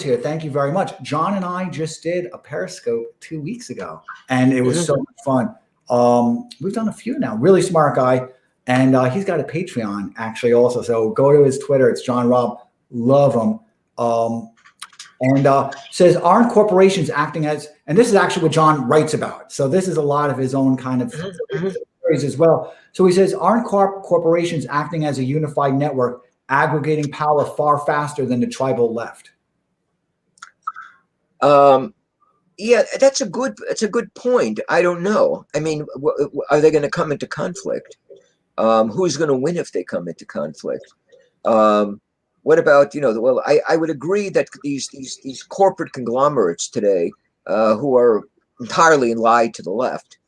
here. Thank you very much. John and I just did a Periscope 2 weeks ago, and it was so much fun. We've done a few now. Really smart guy, and he's got a Patreon actually also. So go to his Twitter. It's John Robb. Love him. And says, aren't corporations acting as, and this is actually what John writes about. So this is a lot of his own kind of stories as well. So he says, aren't corporations acting as a unified network, aggregating power far faster than the tribal left? Yeah, that's a good point. I don't know. I mean, are they going to come into conflict? Who's going to win if they come into conflict? What about, well, I would agree that these corporate conglomerates today, who are entirely allied to the left,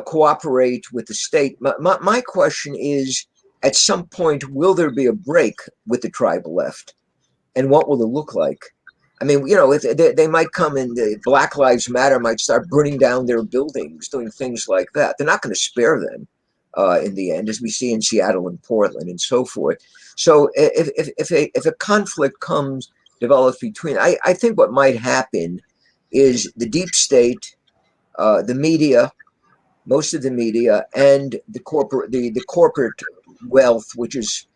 cooperate with the state. My question is, at some point, will there be a break with the tribal left? And what will it look like? I mean, they might come and Black Lives Matter might start burning down their buildings, doing things like that. They're not going to spare them in the end, as we see in Seattle and Portland and so forth. So if a conflict develops between, I think what might happen is the deep state, the media, most of the media, and the corporate wealth, which is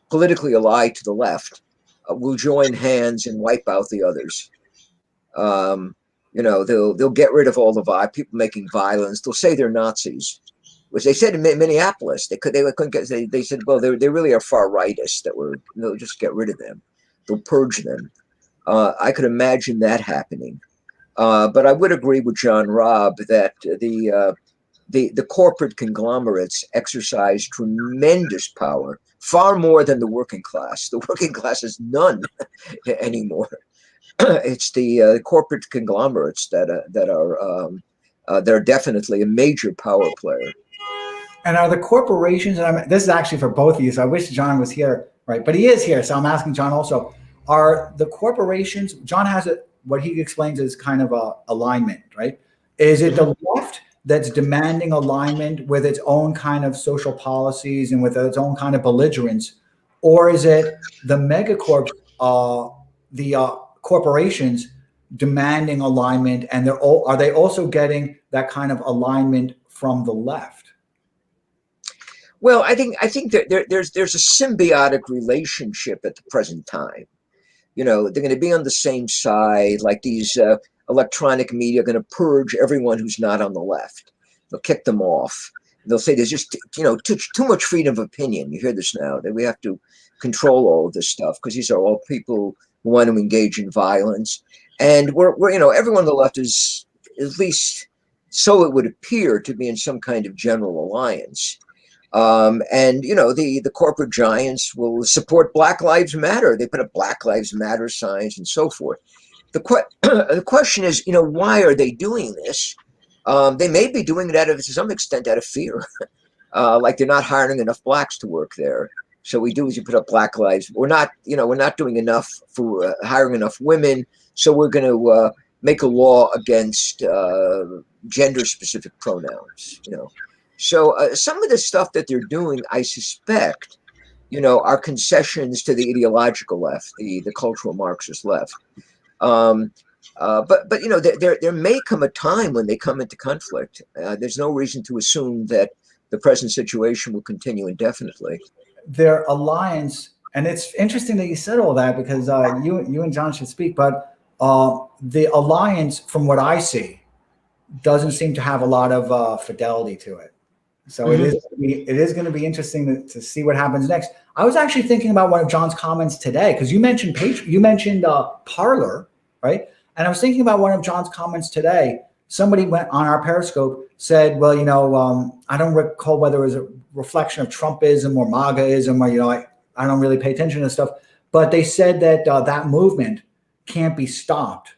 politically allied to the left, will join hands and wipe out the others. They'll get rid of all the people making violence. They'll say they're Nazis, which they said in Minneapolis. They said, well, they really are far rightists. They'll just get rid of them. They'll purge them. I could imagine that happening. But I would agree with John Robb that the corporate conglomerates exercise tremendous power, far more than the working class. The working class has none anymore. It's the corporate conglomerates that are definitely a major power player. And are the corporations, and this is actually for both of you, so I wish John was here, right? But he is here, so I'm asking John also, are the corporations, John has what he explains as kind of a alignment, right? Is it the left that's demanding alignment with its own kind of social policies and with its own kind of belligerence? Or is it the megacorps, the corporations demanding alignment, and are they also getting that kind of alignment from the left? Well, I think that there's a symbiotic relationship at the present time. They're going to be on the same side, like these electronic media are going to purge everyone who's not on the left. They'll kick them off. They'll say there's just too much freedom of opinion. You hear this now, that we have to control all of this stuff because these are all people who want to engage in violence. And we're everyone on the left is, at least so it would appear, to be in some kind of general alliance. The corporate giants will support Black Lives Matter. They put up Black Lives Matter signs and so forth. The question is, why are they doing this? They may be doing it to some extent out of fear, like they're not hiring enough blacks to work there. So we do is you put up Black Lives. We're not doing enough for hiring enough women. So we're going to make a law against gender-specific pronouns. So some of the stuff that they're doing, I suspect, are concessions to the ideological left, the cultural Marxist left. But there may come a time when they come into conflict. There's no reason to assume that the present situation will continue indefinitely. Their alliance, and it's interesting that you said all that because you and John should speak, but the alliance, from what I see, doesn't seem to have a lot of fidelity to it. So it is going to be interesting to see what happens next. I was actually thinking about one of John's comments today because you mentioned Parler, right? And I was thinking about one of John's comments today. Somebody went on our Periscope, said, well, I don't recall whether it was a reflection of Trumpism or MAGAism, or, I don't really pay attention to stuff. But they said that that movement can't be stopped,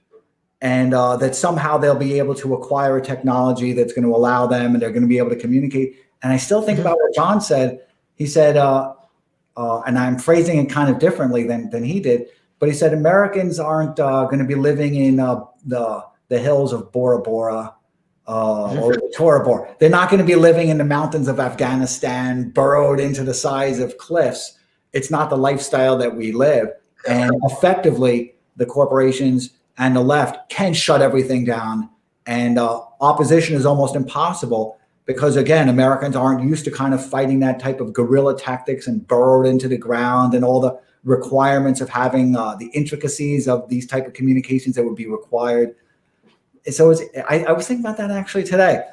and that somehow they'll be able to acquire a technology that's going to allow them, and they're going to be able to communicate. And I still think about what John said. He said, and I'm phrasing it kind of differently than he did, but he said Americans aren't going to be living in the hills of Bora Bora or Tora Bora. They're not going to be living in the mountains of Afghanistan, burrowed into the sides of cliffs. It's not the lifestyle that we live. And effectively, the corporations and the left can shut everything down. And opposition is almost impossible because, again, Americans aren't used to kind of fighting that type of guerrilla tactics and burrowed into the ground and all the requirements of having the intricacies of these type of communications that would be required. So I was thinking about that actually today.